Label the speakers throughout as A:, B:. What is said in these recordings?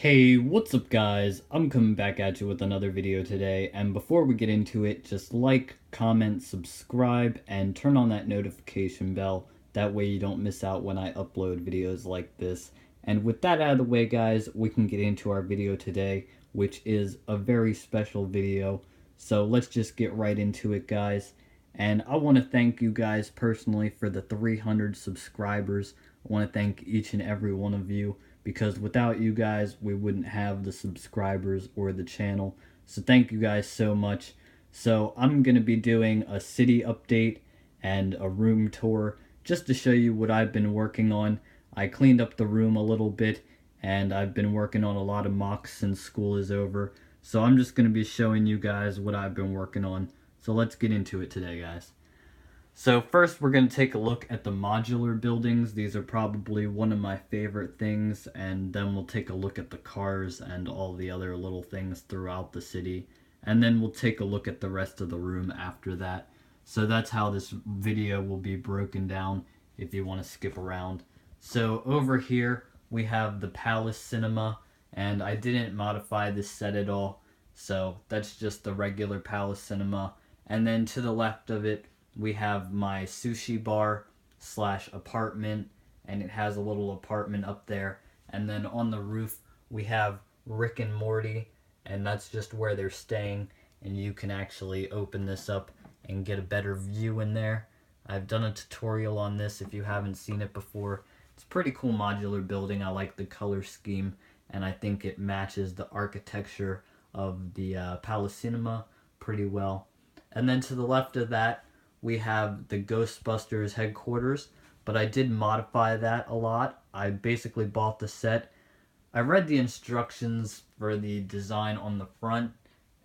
A: Hey, what's up guys? I'm coming back at you with another video today, and before we get into it, just like, comment, subscribe, and turn on that notification bell. That way you don't miss out when I upload videos like this. And with that out of the way guys, we can get into our video today, which is a very special video. So let's just get right into it guys. And I want to thank you guys personally for the 300 subscribers. I want to thank each and every one of you, because without you guys we wouldn't have the subscribers or the channel. So thank you guys so much. So I'm going to be doing a city update and a room tour just to show you what I've been working on. I cleaned up the room a little bit and I've been working on a lot of mocks since school is over. So I'm just going to be showing you guys what I've been working on. So let's get into it today guys. So first we're going to take a look at the modular buildings. These are probably one of my favorite things, and then we'll take a look at the cars and all the other little things throughout the city. And then we'll take a look at the rest of the room after that. So that's how this video will be broken down if you want to skip around. So over here we have the Palace Cinema, and I didn't modify this set at all. So that's just the regular Palace Cinema. And then to the left of it we have my sushi bar slash apartment, and it has a little apartment up there. And then on the roof we have Rick and Morty, and that's just where they're staying, and you can actually open this up and get a better view in there. I've done a tutorial on this if you haven't seen it before. It's a pretty cool modular building. I like the color scheme, and I think it matches the architecture of the Palace Cinema pretty well. And then to the left of that we have the Ghostbusters headquarters, but I did modify that a lot. I basically bought the set. I read the instructions for the design on the front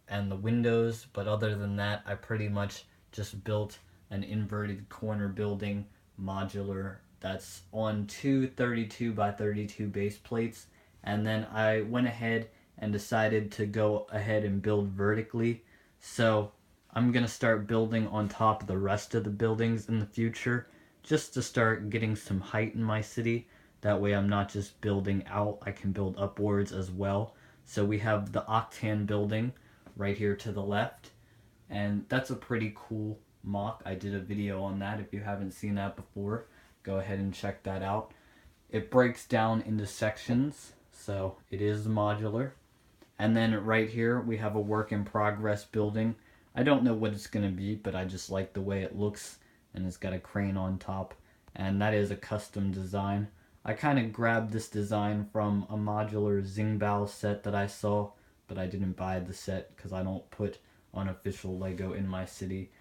A: and the windows, but other than that, I pretty much just built an inverted corner building modular that's on two 32 by 32 base plates. And then I went ahead and decided to go ahead and build vertically. So I'm going to start building on top of the rest of the buildings in the future, just to start getting some height in my city. That way I'm not just building out, I can build upwards as well. So we have the Octan building right here to the left, and that's a pretty cool mock. I did a video on that. If you haven't seen that before, go ahead and check that out. It breaks down into sections, so it is modular. And then right here we have a work in progress building. I don't know what it's going to be, but I just like the way it looks, and it's got a crane on top, and that is a custom design. I kind of grabbed this design from a modular Zingbao set that I saw, but I didn't buy the set because I don't put unofficial Lego in my city.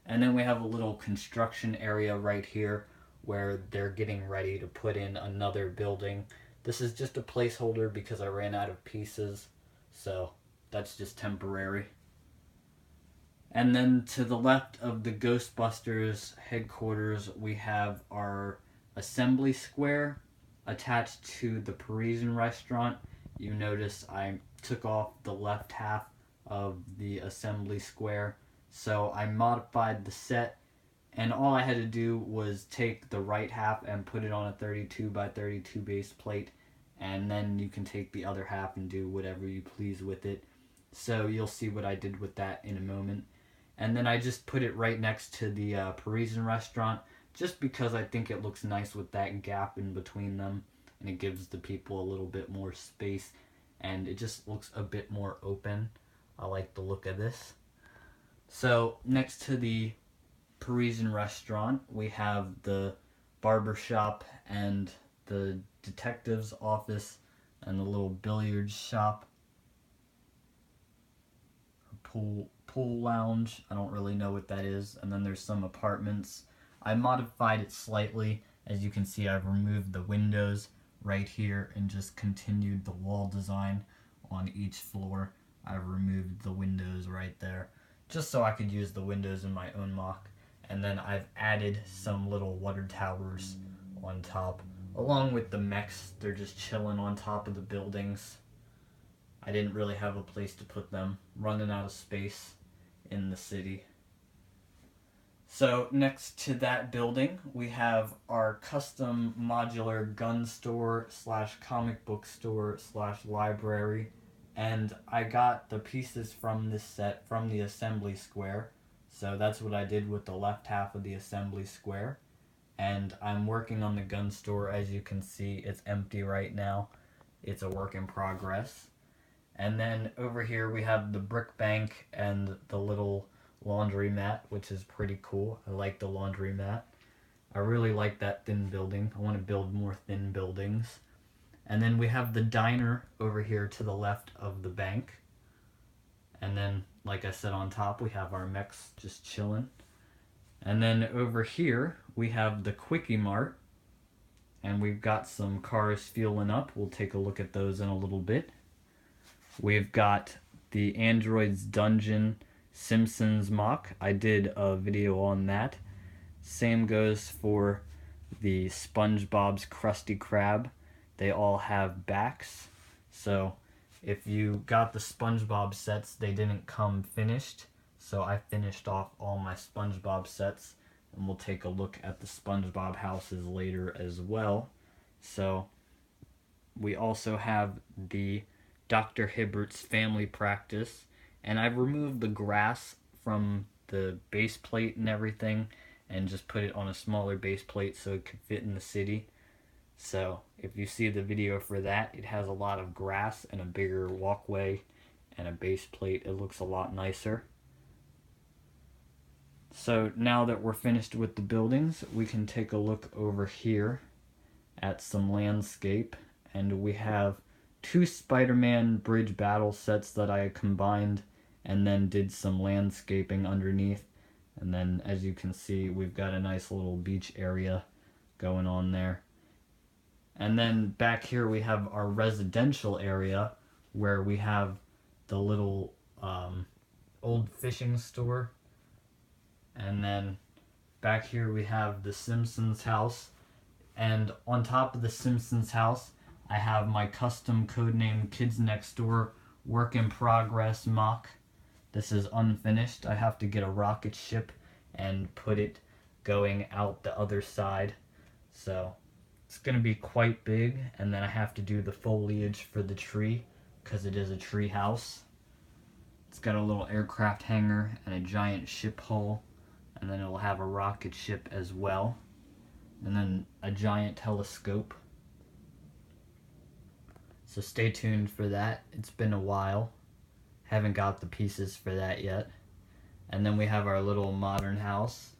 A: And then we have a little construction area right here where they're getting ready to put in another building. This is just a placeholder because I ran out of pieces, so that's just temporary. And then to the left of the Ghostbusters headquarters, we have our assembly square attached to the Parisian restaurant. You notice I took off the left half of the assembly square. So I modified the set, and all I had to do was take the right half and put it on a 32 by 32 base plate, and then you can take the other half and do whatever you please with it. So you'll see what I did with that in a moment. And then I just put it right next to the Parisian restaurant, just because I think it looks nice with that gap in between them, and it gives the people a little bit more space, and it just looks a bit more open. I like the look of this. So next to the Parisian restaurant we have the barber shop and the detective's office and the little billiard shop, pool lounge. I don't really know what that is. And then there's some apartments. I modified it slightly. As you can see, I've removed the windows right here and just continued the wall design on each floor. I've removed the windows right there just so I could use the windows in my own mock. And then I've added some little water towers on top along with the mechs. They're just chilling on top of the buildings. I didn't really have a place to put them, running out of space in the city. So next to that building, we have our custom modular gun store slash comic book store slash library. And I got the pieces from this set from the assembly square. So that's what I did with the left half of the assembly square. And I'm working on the gun store. As you can see, it's empty right now. It's a work in progress. And then over here we have the brick bank and the little laundry mat, which is pretty cool. I like the laundry mat. I really like that thin building. I want to build more thin buildings. And then we have the diner over here to the left of the bank. And then, like I said, on top we have our mechs just chilling. And then over here we have the Quickie Mart. And we've got some cars fueling up. We'll take a look at those in a little bit. We've got the Android's Dungeon Simpsons mock. I did a video on that. Same goes for the Spongebob's Krusty Krab. They all have backs. So if you got the Spongebob sets, they didn't come finished. So I finished off all my Spongebob sets. And we'll take a look at the Spongebob houses later as well. So we also have the Dr. Hibbert's Family Practice, and I've removed the grass from the base plate and everything and just put it on a smaller base plate so it could fit in the city. So if you see the video for that, it has a lot of grass and a bigger walkway and a base plate. It looks a lot nicer. So now that we're finished with the buildings, we can take a look over here at some landscape, and we have 2 Spider-Man bridge battle sets that I combined and then did some landscaping underneath. And then as you can see, we've got a nice little beach area going on there. And then back here we have our residential area where we have the little old fishing store. And then back here we have the Simpsons house. And on top of the Simpsons house, I have my custom codename Kids Next Door work in progress mock. This is unfinished. I have to get a rocket ship and put it going out the other side. So it's going to be quite big, and then I have to do the foliage for the tree because it is a tree house. It's got a little aircraft hangar and a giant ship hull, and then it will have a rocket ship as well, and then a giant telescope. So stay tuned for that. It's been a while. Haven't got the pieces for that yet. And then we have our little modern house.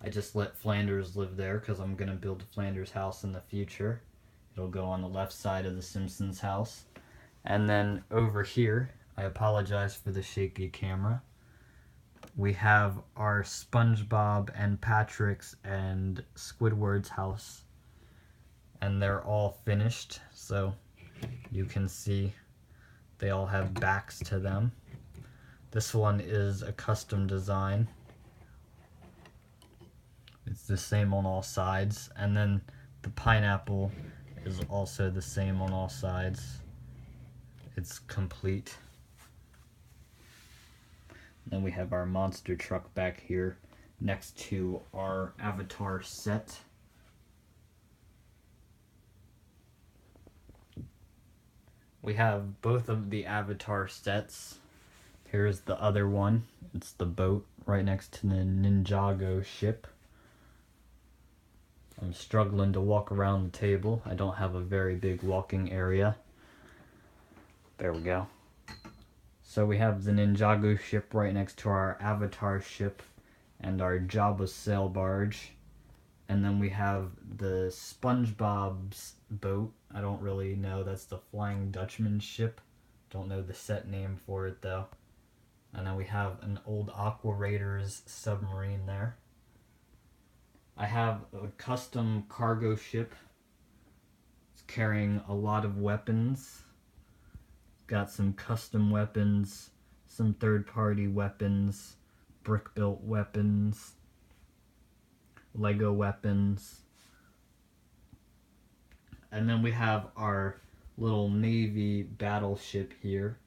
A: I just let Flanders live there because I'm going to build a Flanders house in the future. It'll go on the left side of the Simpsons house. And then over here, I apologize for the shaky camera, we have our SpongeBob and Patrick's and Squidward's house. And they're all finished, so you can see they all have backs to them. This one is a custom design. It's the same on all sides. And then the pineapple is also the same on all sides. It's complete. Then we have our monster truck back here next to our Avatar set. We have both of the Avatar sets. Here's the other one. It's the boat right next to the Ninjago ship. I'm struggling to walk around the table. I don't have a very big walking area. There we go. So we have the Ninjago ship right next to our Avatar ship and our Jabba sail barge. And then we have the SpongeBob's boat. I don't really know. That's the Flying Dutchman ship. Don't know the set name for it though. And then we have an old Aqua Raiders submarine there. I have a custom cargo ship. It's carrying a lot of weapons. Got some custom weapons, some third-party weapons, brick-built weapons, Lego weapons. And then we have our little Navy battleship here.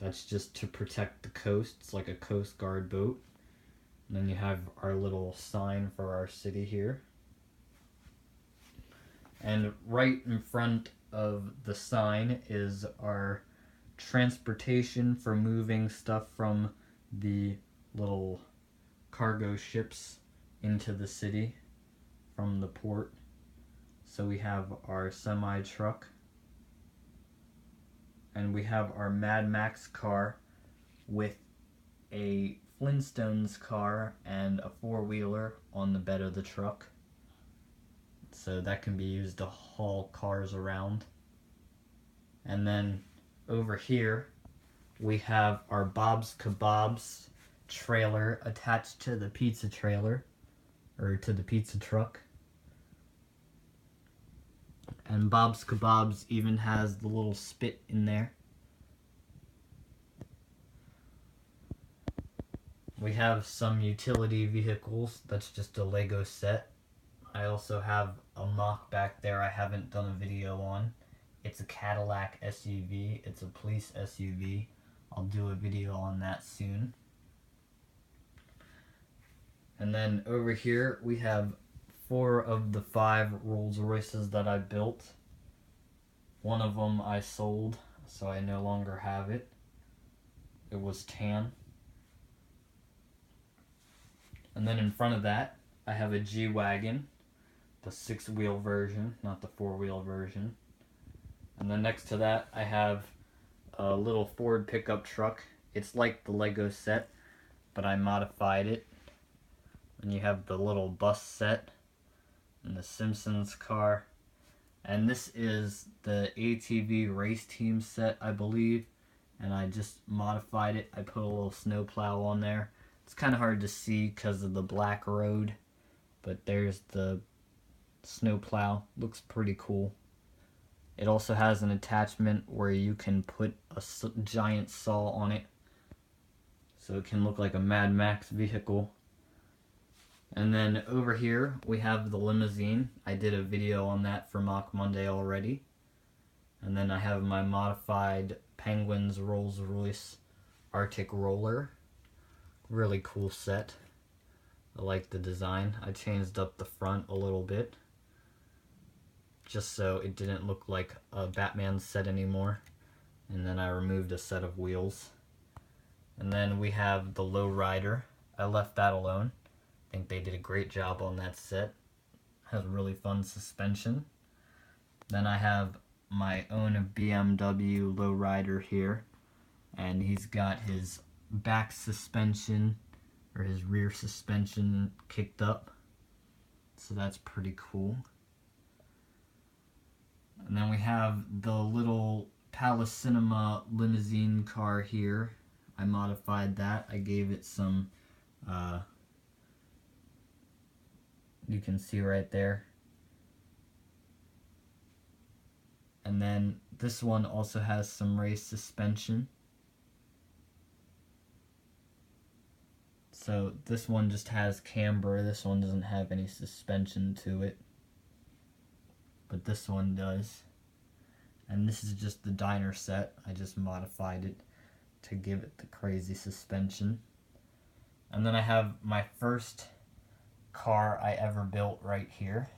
A: That's just to protect the coast. It's like a Coast Guard boat. And then you have our little sign for our city here. And right in front of the sign is our transportation for moving stuff from the little cargo ships into the city from the port. So we have our semi truck, and we have our Mad Max car with a Flintstones car and a four-wheeler on the bed of the truck. So that can be used to haul cars around. And then over here we have our Bob's Kebabs trailer attached to the pizza trailer, or to the pizza truck. And Bob's Kebabs even has the little spit in there. We have some utility vehicles. That's just a Lego set. I also have a mock back there I haven't done a video on. It's a Cadillac SUV. It's a police SUV. I'll do a video on that soon. And then over here we have 4 of the 5 Rolls Royces that I built. One of them I sold, so I no longer have it. It was tan. And then in front of that, I have a G-Wagon, the 6-wheel version, not the 4-wheel version. And then next to that, I have a little Ford pickup truck. It's like the Lego set, but I modified it. And you have the little bus set and the Simpsons car. And this is the ATV race team set, I believe. And I just modified it. I put a little snowplow on there. It's kind of hard to see because of the black road, but there's the snowplow. Looks pretty cool. It also has an attachment where you can put a giant saw on it, so it can look like a Mad Max vehicle. And then over here we have the limousine. I did a video on that for Mock Monday already. And then I have my modified Penguins Rolls Royce Arctic Roller. Really cool set. I like the design. I changed up the front a little bit, just so it didn't look like a Batman set anymore. And then I removed a set of wheels. And then we have the lowrider. I left that alone. I think they did a great job on that set. Has really fun suspension. Then I have my own BMW lowrider here, and he's got his back suspension, or his rear suspension, kicked up, so that's pretty cool. And then we have the little Palace Cinema limousine car here. I modified that. I gave it some, you can see right there. And then this one also has some race suspension. So this one just has camber. This one doesn't have any suspension to it, but this one does. And this is just the diner set. I just modified it to give it the crazy suspension. And then I have my first car I ever built right here.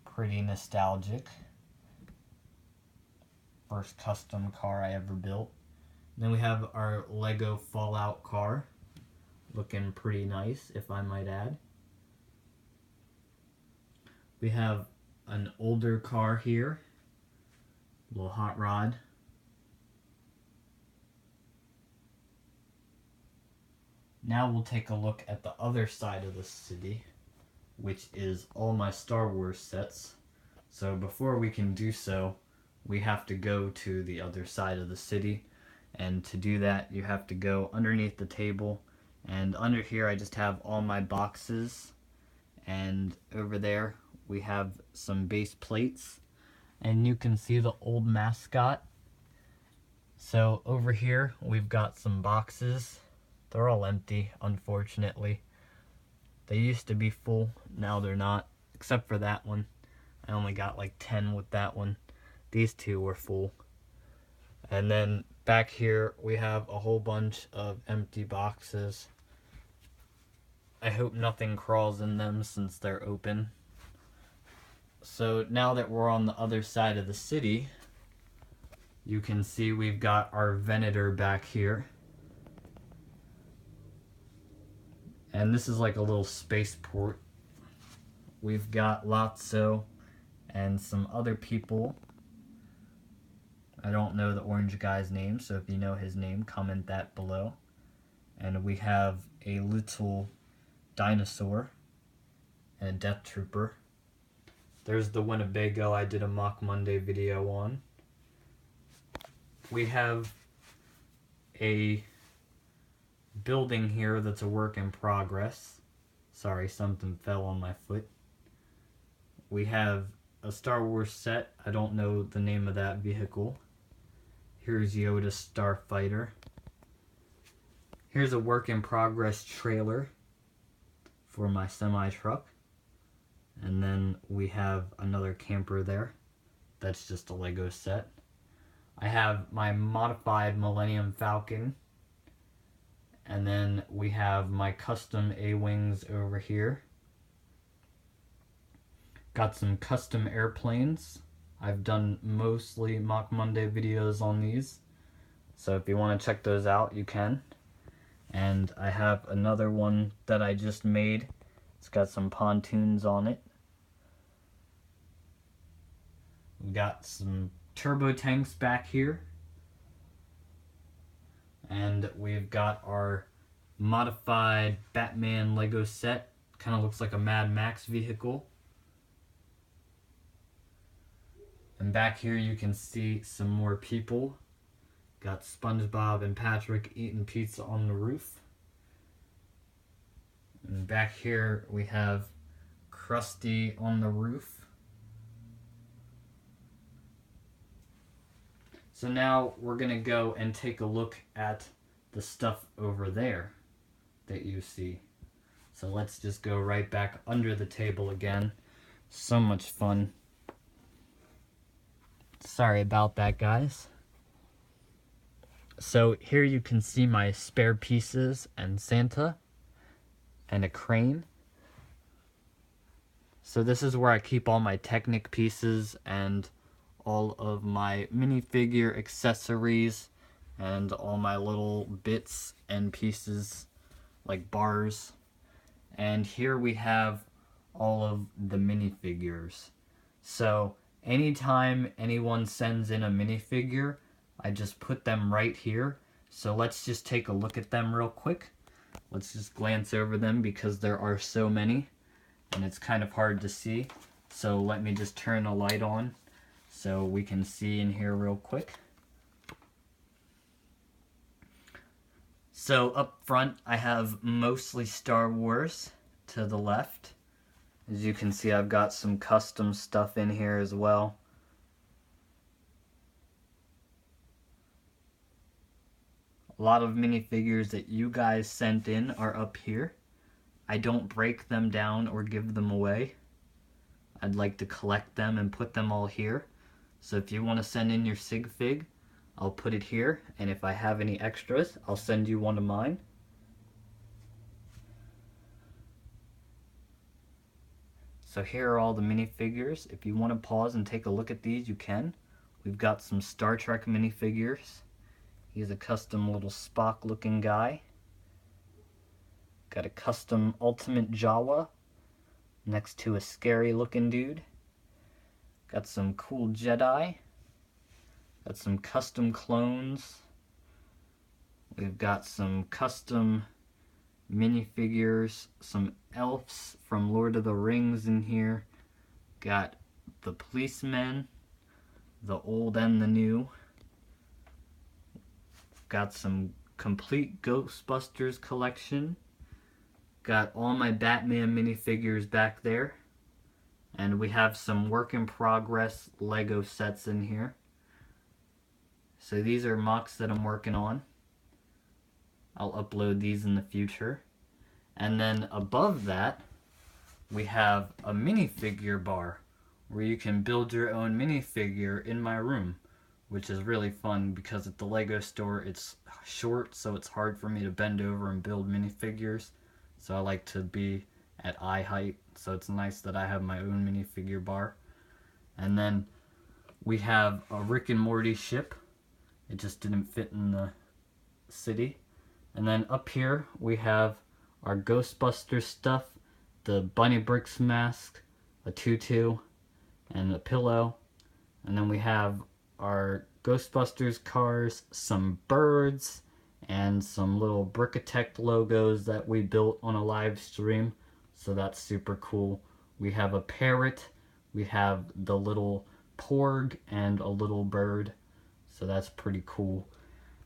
A: Pretty nostalgic. First custom car I ever built. Then we have our Lego Fallout car. Looking pretty nice, if I might add. We have an older car here. A little hot rod. Now we'll take a look at the other side of the city, which is all my Star Wars sets. So before we can do so, we have to go to the other side of the city. And to do that, you have to go underneath the table. And under here I just have all my boxes, and over there we have some base plates, and you can see the old mascot. So over here we've got some boxes. They're all empty, unfortunately. They used to be full, now they're not, except for that one. I only got like 10 with that one. These 2 were full. And then back here we have a whole bunch of empty boxes. I hope nothing crawls in them since they're open. So now that we're on the other side of the city, you can see we've got our Venator back here. And this is like a little spaceport. We've got Lotso and some other people. I don't know the orange guy's name, so if you know his name, comment that below. And we have a little dinosaur and a Death Trooper. There's the Winnebago I did a Mock Monday video on. We have a building here that's a work in progress. Sorry, something fell on my foot. We have a Star Wars set. I don't know the name of that vehicle. Here's Yoda's Starfighter. Here's a work in progress trailer for my semi-truck. And then we have another camper there. That's just a Lego set. I have my modified Millennium Falcon. And then we have my custom A-Wings over here. Got some custom airplanes. I've done mostly Mock Monday videos on these. So if you want to check those out, you can. And I have another one that I just made. It's got some pontoons on it. We've got some turbo tanks back here. And we've got our modified Batman Lego set. Kind of looks like a Mad Max vehicle. And back here you can see some more people. Got Spongebob and Patrick eating pizza on the roof. And back here we have Krusty on the roof. So now we're going to go and take a look at the stuff over there that you see. So let's just go right back under the table again. So much fun. Sorry about that, guys. So here you can see my spare pieces and Santa and a crane. So this is where I keep all my Technic pieces and all of my minifigure accessories and all my little bits and pieces like bars. And here we have all of the minifigures. So anytime anyone sends in a minifigure, I just put them right here. So let's just take a look at them real quick. Let's just glance over them because there are so many and it's kind of hard to see. So let me just turn a light on so we can see in here real quick. So up front I have mostly Star Wars to the left. As you can see, I've got some custom stuff in here as well. A lot of minifigures that you guys sent in are up here. I don't break them down or give them away. I'd like to collect them and put them all here. So if you want to send in your sig fig, I'll put it here. And if I have any extras, I'll send you one of mine. So here are all the minifigures. If you want to pause and take a look at these, you can. We've got some Star Trek minifigures. He's a custom little Spock looking guy. Got a custom Ultimate Jawa next to a scary looking dude. Got some cool Jedi. Got some custom clones. We've got some custom minifigures, some elves from Lord of the Rings in here. Got the policemen, the old and the new. Got some complete Ghostbusters collection. Got all my Batman minifigures back there. And we have some work in progress Lego sets in here. So these are mocks that I'm working on. I'll upload these in the future. And then above that, we have a minifigure bar where you can build your own minifigure in my room, which is really fun because at the Lego store it's short, so it's hard for me to bend over and build minifigures. so I like to be at eye height, so it's nice that I have my own minifigure bar. And then we have a Rick and Morty ship. It just didn't fit in the city. And then up here we have our Ghostbusters stuff, the Bunny Bricks mask, a tutu, and a pillow. And then we have our Ghostbusters cars, some birds, and some little Brickatech logos that we built on a live stream. So that's super cool. We have a parrot, we have the little porg, and a little bird. So that's pretty cool.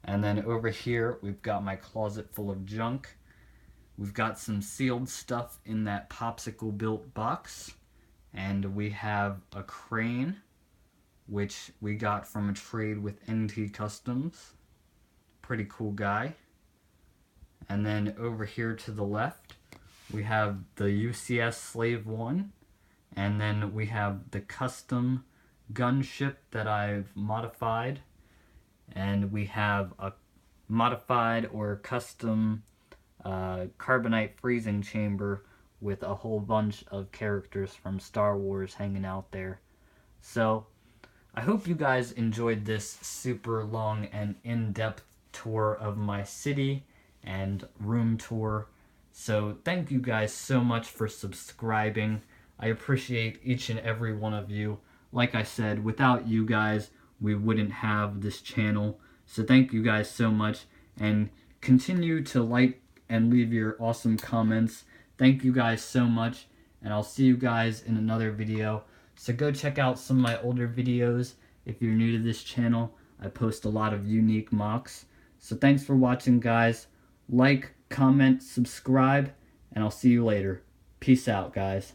A: And then over here, we've got my closet full of junk. We've got some sealed stuff in that popsicle built box. And we have a crane, which we got from a trade with NT Customs. Pretty cool guy. And then over here to the left, we have the UCS Slave 1. And then we have the custom gunship that I've modified. And we have a modified or custom carbonite freezing chamber with a whole bunch of characters from Star Wars hanging out there. So I hope you guys enjoyed this super long and in-depth tour of my city and room tour. So thank you guys so much for subscribing. I appreciate each and every one of you. Like I said, without you guys, we wouldn't have this channel. So thank you guys so much, and continue to like and leave your awesome comments. Thank you guys so much, and I'll see you guys in another video. So go check out some of my older videos. If you're new to this channel, I post a lot of unique mocks. So thanks for watching, guys. Like, comment, subscribe, and I'll see you later. Peace out, guys.